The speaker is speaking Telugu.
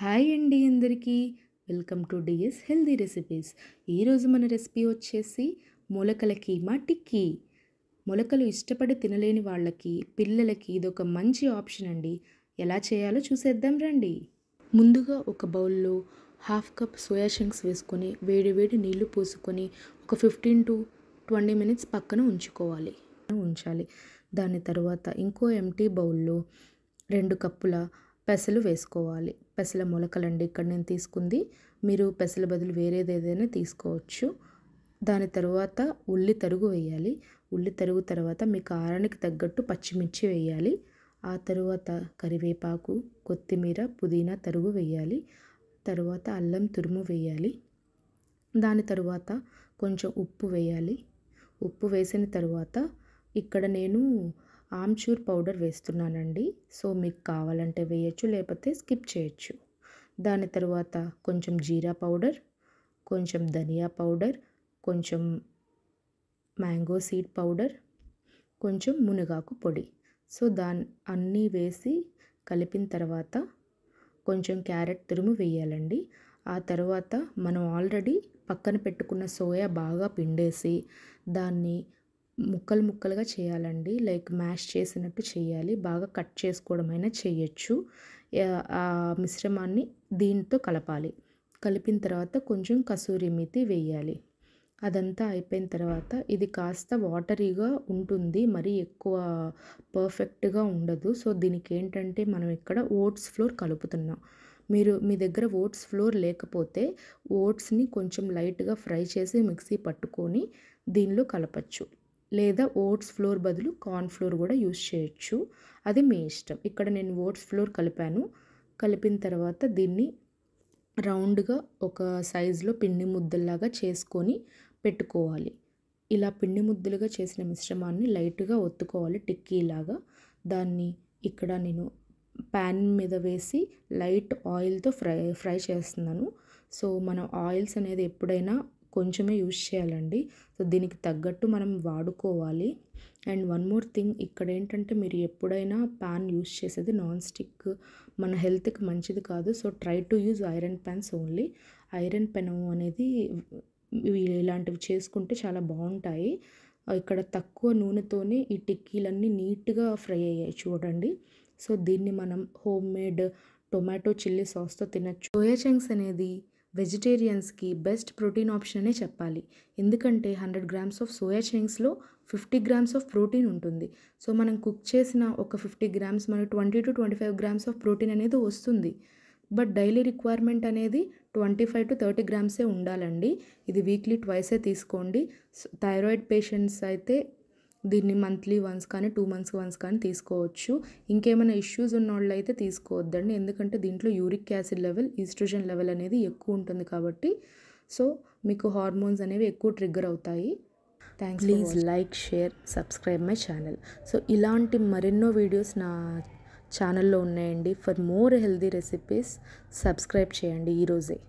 హాయ్ అండి అందరికీ. Welcome to DS healthy recipes. ఈరోజు మన రెసిపీ వచ్చేసి మొలకల కీమా టిక్కీ. మొలకలు ఇష్టపడి తినలేని వాళ్ళకి, పిల్లలకి ఇదొక మంచి ఆప్షన్ అండి. ఎలా చేయాలో చూసేద్దాం రండి. ముందుగా ఒక బౌల్లో హాఫ్ కప్ సోయా చంక్స్ వేసుకొని వేడి వేడి నీళ్లు పోసుకొని ఒక 15 to 20 మినిట్స్ పక్కన ఉంచాలి. దాని తర్వాత ఇంకో ఎంటీ బౌల్లో 2 కప్పుల పెసలు వేసుకోవాలి. పెసల మొలకలండి ఇక్కడ నేను తీసుకుంది. మీరు పెసల బదులు వేరేది ఏదైనా తీసుకోవచ్చు. దాని తర్వాత ఉల్లి తరుగు వేయాలి. ఉల్లి తరుగు తర్వాత మీ కారానికి తగ్గట్టు పచ్చిమిర్చి వేయాలి. ఆ తర్వాత కరివేపాకు, కొత్తిమీర, పుదీనా తరుగు వేయాలి. తర్వాత అల్లం తురుము వేయాలి. దాని తర్వాత కొంచెం ఉప్పు వేయాలి. ఉప్పు వేసిన తర్వాత ఇక్కడ నేను ఆమ్చూర్ పౌడర్ వేస్తున్నానండి. సో మీకు కావాలంటే వేయచ్చు, లేకపోతే స్కిప్ చేయొచ్చు. దాని తర్వాత కొంచెం జీరా పౌడర్, కొంచెం ధనియా పౌడర్, కొంచెం మ్యాంగో సీడ్ పౌడర్, కొంచెం మునగాకు పొడి. సో అన్నీ వేసి కలిపిన తర్వాత కొంచెం క్యారెట్ తురుము వేయాలండి. ఆ తర్వాత మనం ఆల్రెడీ పక్కన పెట్టుకున్న సోయా బాగా పిండేసి దాన్ని ముక్కలుగా చేయాలండి. లైక్ మ్యాష్ చేసినట్టు చేయాలి. బాగా కట్ చేసుకోవడమైనా చేయొచ్చు. ఆ మిశ్రమాన్ని దీంతో కలపాలి. కలిపిన తర్వాత కొంచెం కసూరి మేతి వేయాలి. అదంతా అయిపోయిన తర్వాత ఇది కాస్త వాటరీగా ఉంటుంది, మరీ ఎక్కువ పర్ఫెక్ట్గా ఉండదు. సో దీనికి ఏంటంటే మనం ఇక్కడ ఓట్స్ ఫ్లోర్ కలుపుతున్నాం. మీ దగ్గర ఓట్స్ ఫ్లోర్ లేకపోతే ఓట్స్ని కొంచెం లైట్గా ఫ్రై చేసి మిక్సీ పట్టుకొని దీనిలో కలపచ్చు, లేదా ఓట్స్ ఫ్లోర్ బదులు కార్న్ ఫ్లోర్ కూడా యూస్ చేయొచ్చు. అది మీ ఇష్టం. ఇక్కడ నేను ఓట్స్ ఫ్లోర్ కలిపిన తర్వాత దీన్ని రౌండ్గా ఒక సైజులో పిండి ముద్దల్లాగా చేసుకొని పెట్టుకోవాలి. ఇలా పిండి ముద్దలుగా చేసిన మిశ్రమాన్ని లైట్గా ఒత్తుకోవాలి టిక్కీలాగా. దాన్ని ఇక్కడ నేను ప్యాన్ మీద వేసి లైట్ ఆయిల్తో ఫ్రై చేస్తున్నాను. సో మనం ఆయిల్స్ అనేది ఎప్పుడైనా కొంచెమే యూజ్ చేయాలండి. సో దీనికి తగ్గట్టు మనం వాడుకోవాలి. అండ్ వన్ మోర్ థింగ్, ఇక్కడ ఏంటంటే మీరు ఎప్పుడైనా ప్యాన్ యూజ్ చేసేది నాన్ స్టిక్ మన హెల్త్కి మంచిది కాదు. So try to use iron fans only. Iron పెనం అనేది ఇలాంటివి చేసుకుంటే చాలా బాగుంటాయి. ఇక్కడ తక్కువ నూనెతోనే ఈ టిక్కీలన్నీ నీట్గా ఫ్రై అయ్యాయి చూడండి. సో దీన్ని మనం హోమ్ మేడ్ టొమాటో చిల్లీ సాస్తో తినచ్చు. సోయా చంక్స్ అనేది వెజిటేరియన్స్కి బెస్ట్ ప్రోటీన్ ఆప్షన్ అనే చెప్పాలి. ఎందుకంటే 100 grams ఆఫ్ సోయా చంక్స్లో 50 grams ఆఫ్ ప్రోటీన్ ఉంటుంది. సో మనం కుక్ చేసిన ఒక 50 grams మనకు 20 to 25 grams ఆఫ్ ప్రోటీన్ అనేది వస్తుంది. బట్ డైలీ రిక్వైర్మెంట్ అనేది 25 to 30 grams ఉండాలండి. ఇది వీక్లీ ట్వైసే తీసుకోండి. థైరాయిడ్ పేషెంట్స్ అయితే దీన్ని మంత్లీ వన్స్ కానీ 2 months వన్స్ కానీ తీసుకోవచ్చు. ఇంకేమైనా ఇష్యూస్ ఉన్న వాళ్ళు అయితే తీసుకోవద్దండి. ఎందుకంటే దీంట్లో uric acid level, oestrogen level అనేది ఎక్కువ ఉంటుంది కాబట్టి సో మీకు హార్మోన్స్ అనేవి ఎక్కువ ట్రిగ్గర్ అవుతాయి. Please like, share, subscribe my channel. So ఇలాంటి మరెన్నో వీడియోస్ నా ఛానల్లో ఉన్నాయండి. For more healthy recipes subscribe చేయండి ఈరోజే.